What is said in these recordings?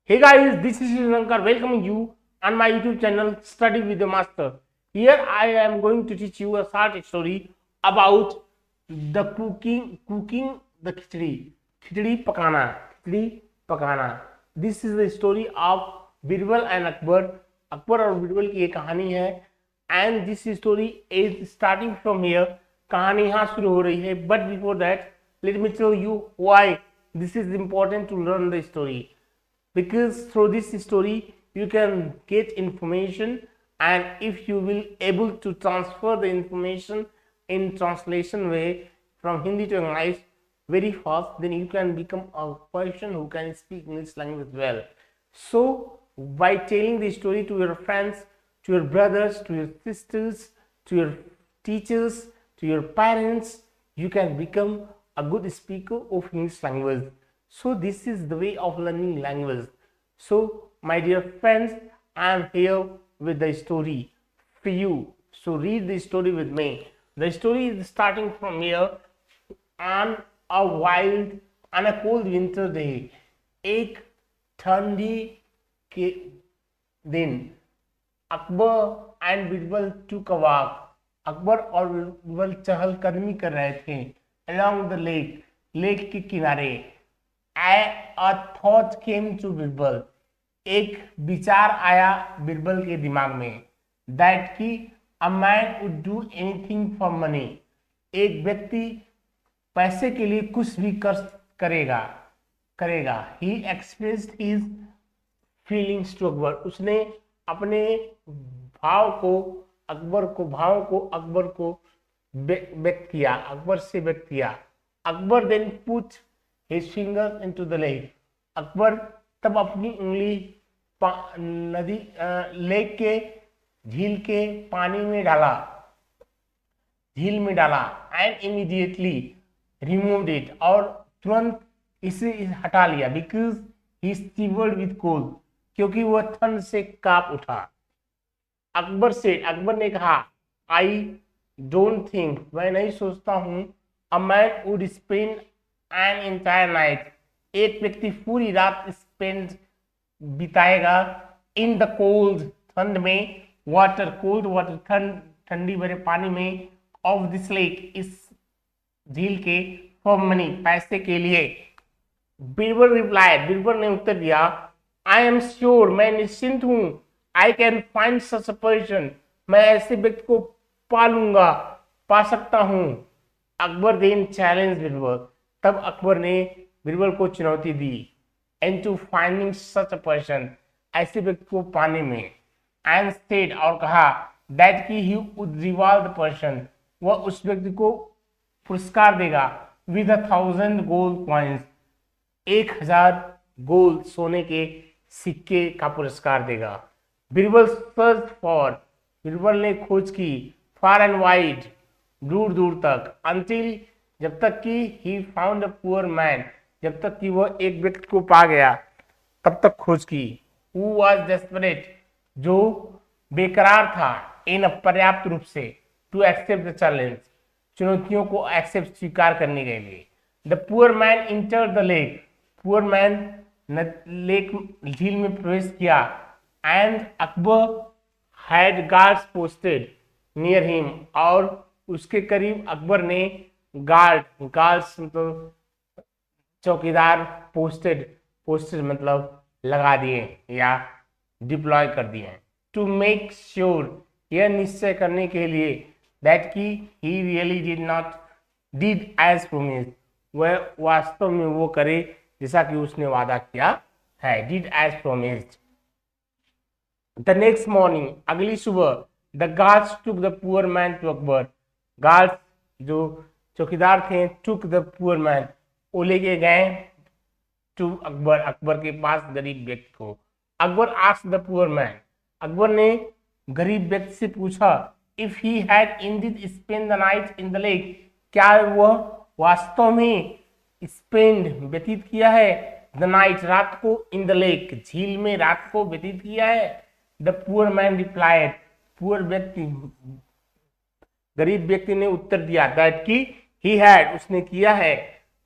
Hey guys, this is Shankar welcoming you on my YouTube channel Study with the Master. Here I am going to teach you a short story about the cooking the खिचड़ी पकाना. This is the story of Birbal and Akbar. Akbar और बिरबल की एक कहानी है and this story is starting from here. कहानी यहाँ शुरू हो रही है, but before that let me tell you why this is important to learn the story. Because through this story you can get information, and if you will able to transfer the information in translation way from Hindi to English very fast, then you can become a person who can speak English language well. So by telling the story to your friends, to your brothers, to your sisters, to your teachers, to your parents, you can become a good speaker of English language. So this is the way of learning language. So my dear friends, I am here with the story for you. So read the story with me. The story is starting from here. On a cold winter day, एक ठंडी के दिन, Akbar and Birbal took a walk. Akbar और बिरबल चहलकदमी कर रहे थे along the lake, lake के किनारे. A thought came to Birbal, एक विचार आया बिरबल के दिमाग में, that कि a man would do anything for money. एक व्यक्ति पैसे के लिए कुछ भी करेगा. He expressed his feelings to Akbar. उसने अपने भाव को अकबर को व्यक्त किया, अकबर से व्यक्त किया. Akbar then put his fingers into the lake. Akbar तब अपनी उंगली नदी लेक के झील के पानी में डाला, and immediately removed it, और तुरंत इसे हटा लिया. because he shivered with cold, क्योंकि वह ठंड से कांप उठा. अकबर ने कहा, I don't think, मैं नहीं सोचता हूं, a man would spend an entire night, एक व्यक्ति पूरी रात बिताएगा in the cold, ठंड में, cold water, ठंडी भरे पानी में, of this lake, इस झील के, for money, पैसे के लिए. बिरबल replied, बिरबल ने उत्तर दिया, I am sure, मैं निश्चिंत हूं, I can find such a person, मैं ऐसे व्यक्ति को पा सकता हूं. अकबर then challenged बिरबल, तब अकबर ने बिरबल को चुनौती दी, into finding such a person, ऐसे व्यक्ति को पाने में, and said, और कहा, that कि he would reward the person, वह उस व्यक्ति को पुरस्कार देगा, with 1,000 gold coins, 1,000 गोल्ड सोने के सिक्के का पुरस्कार देगा. बिरबल सर्च फॉर, बिरबल ने खोज की, फार एंड वाइड, दूर दूर तक, until, जब तक कि he found a poor man, जब तक कि वह एक व्यक्ति को पा गया, तब तक खोज की. who was desperate, जो बेकरार था, इन पर्याप्त रूप से, to accept the challenge, चुनौतियों को एक्सेप्ट स्वीकार करने के लिए. the poor man entered the lake, poor man lake झील में प्रवेश किया, and Akbar had guards posted near him, और उसके करीब अकबर ने गार्ड्स मतलब चौकीदार, पोस्टेड मतलब लगा दिए या डिप्लॉय कर दिए, टू मेक श्योर, यह निश्चय करने के लिए, दैट कि he really did as promised, वह वास्तव में वो करे जैसा कि उसने वादा किया है. Did as promised. The next morning, अगली सुबह, the guards took the poor man to Akbar, guards जो चौकीदार थे, टुक द पुअर मैन, वो लेके गए टू अकबर, अकबर के पास गरीब व्यक्ति को. Akbar asked the poor man, Akbar ने गरीब व्यक्ति से पूछा, if he had Indeed spend the night in the lake, क्या वह वास्तव में व्यतीत किया है, द नाइट, रात को, इन द लेक, झील में रात को व्यतीत किया है. The poor man replied, poor व्यक्ति, गरीब व्यक्ति ने उत्तर दिया, दैट कि ही हैड, उसने किया है.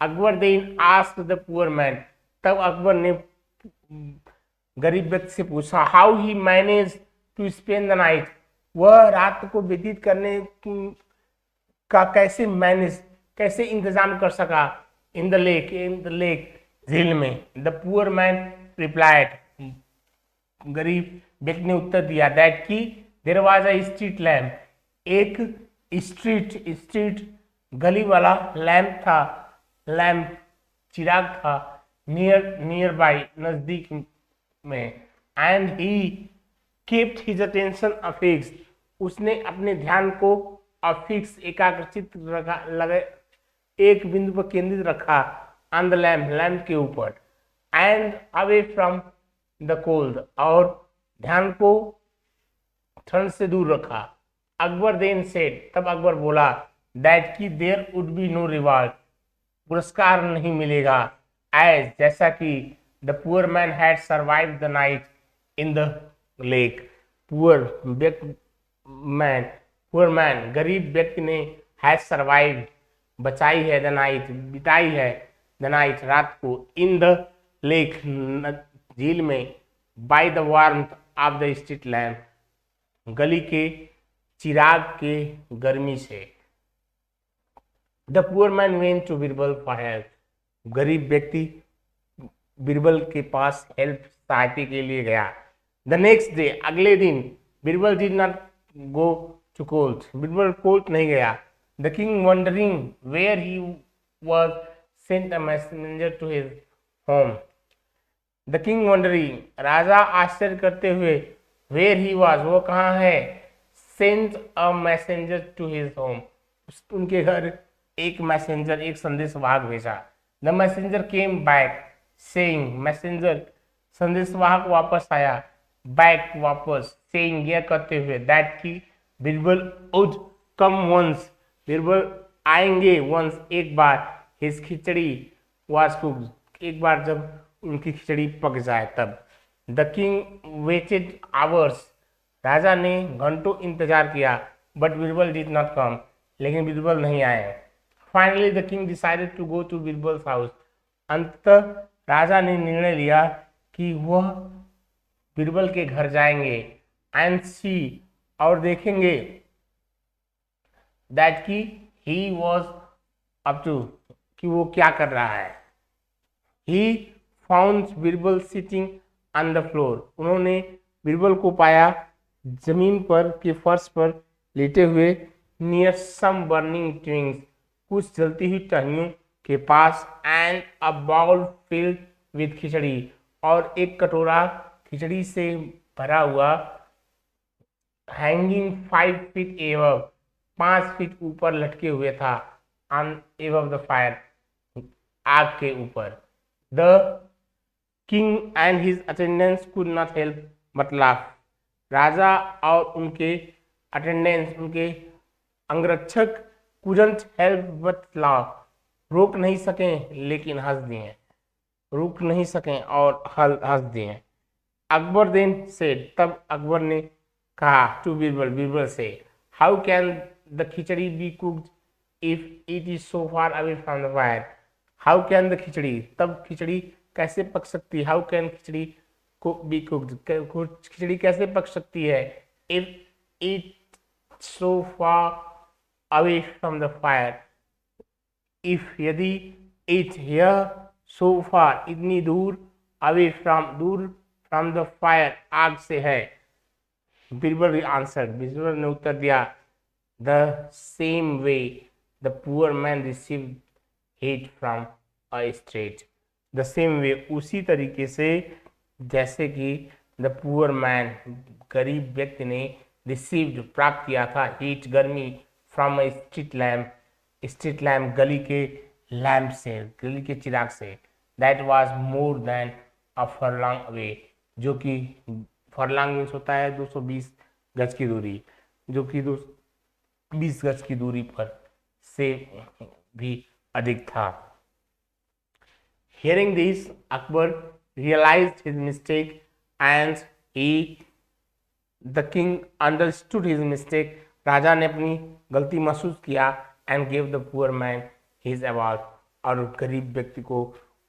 Akbar then asked the poor man, तब अकबर ने गरीब व्यक्ति से पूछा how he managed to spend the night, वह रात को व्यतीत करने का कैसे इंतजाम कर सका इन द लेक, झील में। द पुअर मैन रिप्लाइड, गरीब व्यक्ति ने उत्तर दिया दैट कि there was a street lamp, एक स्ट्रीट गली वाला लैम्प चिराग था, नियर बाई नजदीक में, and he kept his attention affixed, उसने अपने ध्यान को अफिक्स एकाग्रचित एक बिंदु पर केंद्रित रखा, ऑन द लैम्प के ऊपर, and away from the cold, और ध्यान को ठंड से दूर रखा। अकबर देन सेड, तब अकबर बोला दैट की there would be no reward, पुरस्कार नहीं मिलेगा, एज जैसा कि the poor man had survive the night in the lake, poor man गरीब व्यक्ति ने हैज सर्वाइव बचाई है, द नाइट बिताई है, द नाइट रात को, इन द लेक झील में, by the warmth of the street lamp, गली के चिराग के गर्मी से। The poor man went to Birbal for help, गरीब व्यक्ति बीरबल के पास हेल्प सहायता के लिए गया। द नेक्स्ट डे, अगले दिन, Birbal did not go to court, Birbal court नहीं गया। The king wondering where he was sent a messenger to his home, the king wondering, राजा आश्चर्य करते हुए, वेयर ही वाज, वो कहाँ है, sent a messenger to his home, उनके घर एक मैसेंजर, एक संदेशवाहक भेजा। The messenger came back saying, messenger संदेशवाहक वापस आया, बैक वापस, सेइंग यह कहते हुए, दैट की Birbal would come once, Birbal आएंगे, वंस एक बार, हिज खिचड़ी वाज कुक्ड, एक बार जब उनकी खिचड़ी पक जाए तब। द किंग वेटेड आवर्स, राजा ने घंटों इंतजार किया, but Birbal did not come, लेकिन बीरबल नहीं आए। Finally the king decided to go to Birbal's house, अंततः राजा ने निर्णय लिया कि वह बीरबल के घर जाएंगे, एंड सी, और देखेंगे, दैट की ही वॉज अप टू, कि वो क्या कर रहा है। He found Birbal sitting on the floor, उन्होंने बीरबल को पाया जमीन पर के फर्श पर लेटे हुए, नियर सम बर्निंग ट्विंग्स, कुछ जलती हुई टहनियों के पास, and a bowl filled with khichdi, और एक कटोरा खिचड़ी से भरा हुआ, हैंगिंग 5 फीट एबव, 5 फीट ऊपर लटके हुए था, ऑन एबव द फायर, आग के ऊपर। The king and his attendants could not help but laugh, राजा और उनके अटेंडेंट्स, उनके अंगरक्षक, कुडंट हेल्प बट लाफ, रोक नहीं सके लेकिन हंस दिए, रुक नहीं सकें और हंस दिए। अकबर देन सेड, तब अकबर ने कहा टू बीरबल, बीरबल से, how can the khichdi be cooked if it is so far away from the fire, how can the khichdi, तब खिचड़ी कैसे पक सकती है, how can khichdi be cooked, khichdi कैसे पक सकती है, if it so far away from the fire, if यदि, इट यह, सो फार इतनी दूर, अवे फ्रॉम द फायर आग से है। बीरबल आंसर्ड, बीरबल ने उत्तर दिया, the same way the poor man received heat from a straight, the same way, उसी तरीके से जैसे कि द पुअर मैन, गरीब व्यक्ति ने, रिसीव्ड प्राप्त किया था, हीट गर्मी, फ्रॉम अ स्ट्रीट लैम्प गली के लैम्प से, गली के चिराग से, that was more than a furlong away, जो कि फरलॉन्ग मीन्स होता है 220 गज की दूरी, जो कि 20 गज की दूरी पर से भी अधिक था। Hearing this, Akbar realized his mistake, and the king understood his mistake. राजा ने अपनी गलती महसूस किया, and gave the poor man his award, और गरीब व्यक्ति को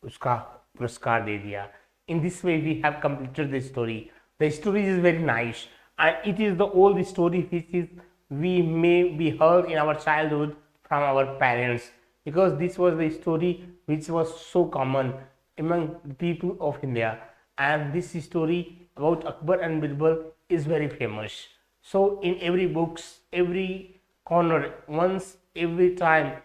उसका पुरस्कार दे दिया। In this way, we have completed the story. The story is very nice, and it is the old story which is we may be heard in our childhood from our parents, because this was the story which was so common among the people of India, and this story about Akbar and Birbal is very famous. So in every books, every corner, once every time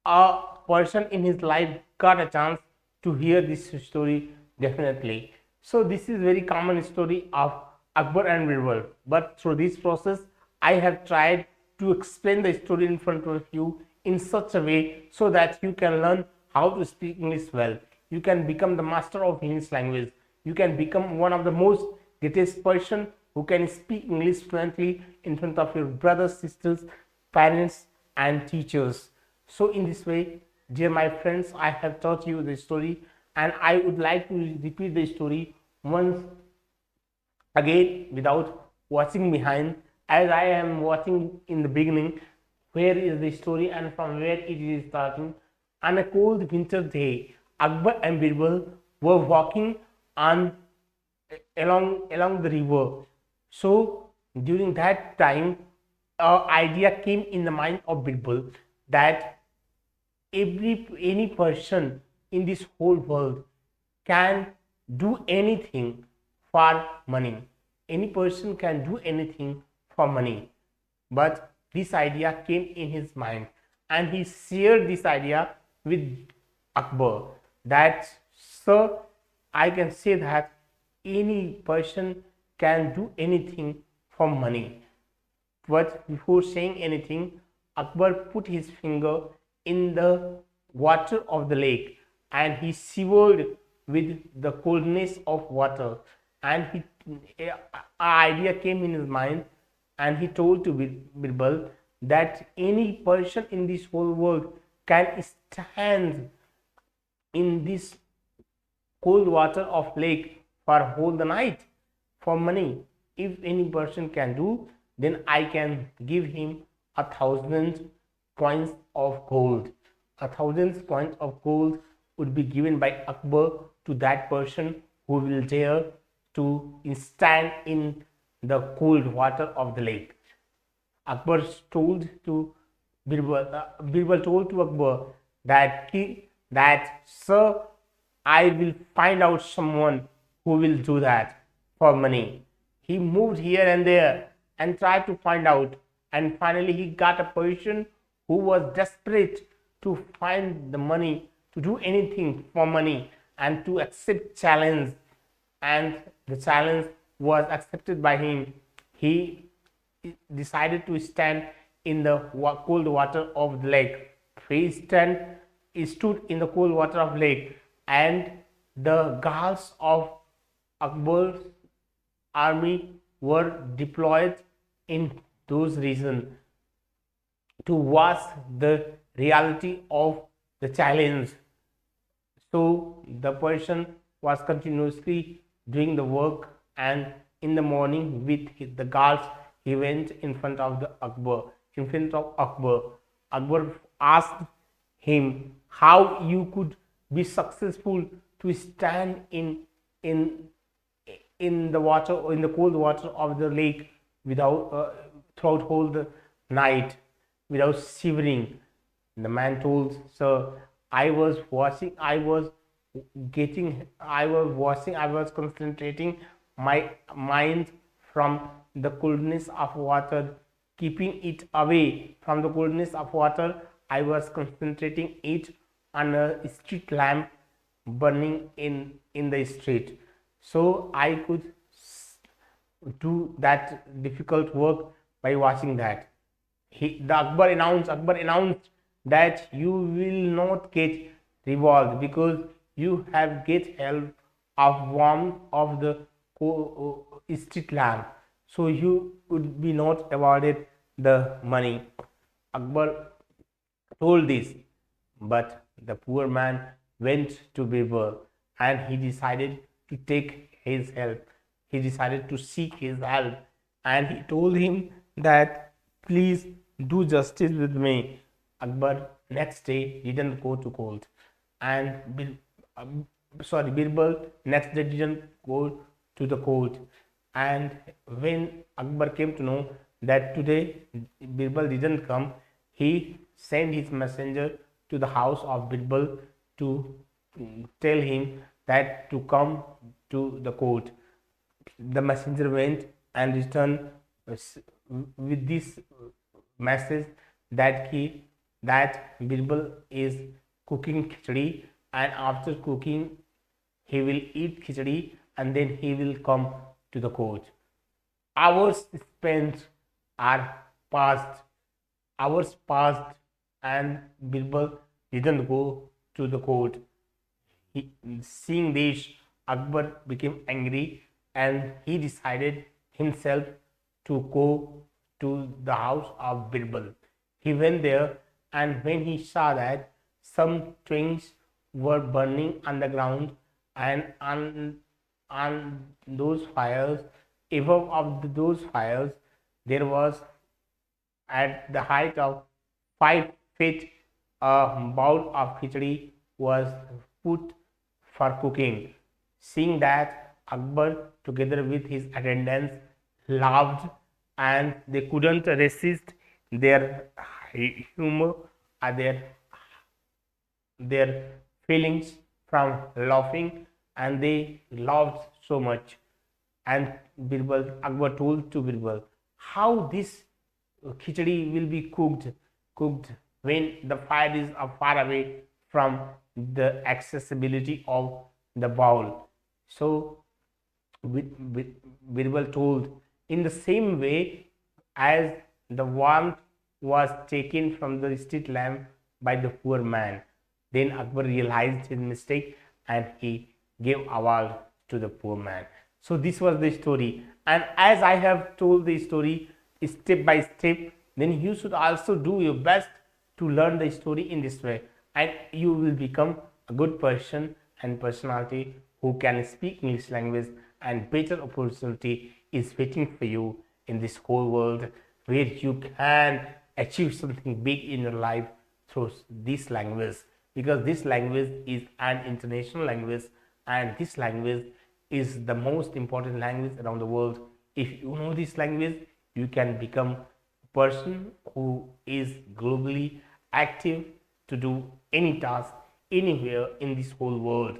a person in his life got a chance to hear this story, definitely. So this is very common story of Akbar and Birbal, but through this process I have tried to explain the story in front of you in such a way so that you can learn how to speak English well. You can become the master of English language. You can become one of the most greatest person who can speak English fluently in front of your brothers, sisters, parents and teachers. So in this way, dear my friends, I have taught you the story, and I would like to repeat the story once again without watching behind, as I am watching in the beginning where is the story and from where it is starting. On a cold winter day, Akbar and Birbal were walking on along the river. So during that time, an idea came in the mind of Birbal that any person in this whole world can do anything for money. Any person can do anything for money. But this idea came in his mind, and he shared this idea with Akbar that, sir, I can say that any person can do anything for money. But before saying anything, Akbar put his finger in the water of the lake, and he shivered with the coldness of water, and an idea came in his mind, and he told to Birbal that any person in this whole world can stand in this cold water of lake for whole the night for money. If any person can do, then I can give him 1,000 coins of gold. 1,000 coins of gold would be given by Akbar to that person who will dare to stand in the cold water of the lake. Akbar told to Birbal told to Akbar that sir, I will find out someone who will do that for money. He moved here and there and tried to find out, and finally he got a person who was desperate to find the money, to do anything for money and to accept challenge, and the challenge was accepted by him. He decided to stand in the cold water of the lake. He stood in the cold water of lake, and the guards of Akbar's army were deployed in those regions to watch the reality of the challenge. So the person was continuously doing the work, and in the morning with the guards he went in front of Akbar. Akbar asked him how you could be successful to stand in the water, in the cold water of the lake without throughout whole the night without shivering. The man told, sir, I was concentrating my mind from the coldness of water, keeping it away from the coldness of water. I was concentrating it on a street lamp burning in the street, so I could do that difficult work by watching that. Akbar announced that you will not get reward because you have get help of warmth of the street lamp, so you would be not awarded the money. Akbar told this, but the poor man went to Birbal and he decided to take his help. He decided to seek his help, and he told him that please do justice with me. Akbar next day didn't go to court, and sorry, Birbal next day didn't go to the court. And when Akbar came to know that today Birbal didn't come, he sent his messenger to the house of Birbal to tell him that to come to the court. The messenger went and returned with this message that Birbal is cooking khichdi, and after cooking he will eat khichdi and then he will come to the court. Hours spent are passed, hours passed, and Birbal didn't go to the court. Seeing this, Akbar became angry and he decided himself to go to the house of Birbal. He went there, and when he saw that some twigs were burning on the ground, and on those fires, above of those fires, there was at the height of 5 feet a bowl of khichdi was put for cooking. Seeing that, Akbar, together with his attendants, laughed, and they couldn't resist their humor or their feelings from laughing, and they laughed so much. And Akbar told to Birbal how this khichdi will be cooked when the fire is far away from the accessibility of the bowl. So Birbal told, in the same way as the warmth was taken from the street lamp by the poor man. Then Akbar realized his mistake and he gave award to the poor man. So this was the story, and as I have told the story step by step, then you should also do your best to learn the story in this way, and you will become a good person and personality who can speak English language, and better opportunity is waiting for you in this whole world, where you can achieve something big in your life through this language, because this language is an international language, and this language is the most important language around the world. If you know this language, you can become a person who is globally active to do any task anywhere in this whole world.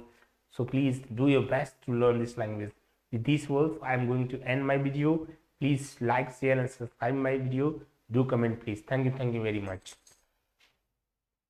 So please do your best to learn this language. With these words, I am going to end my video. Please like, share and subscribe my video. Do comment please. Thank you very much.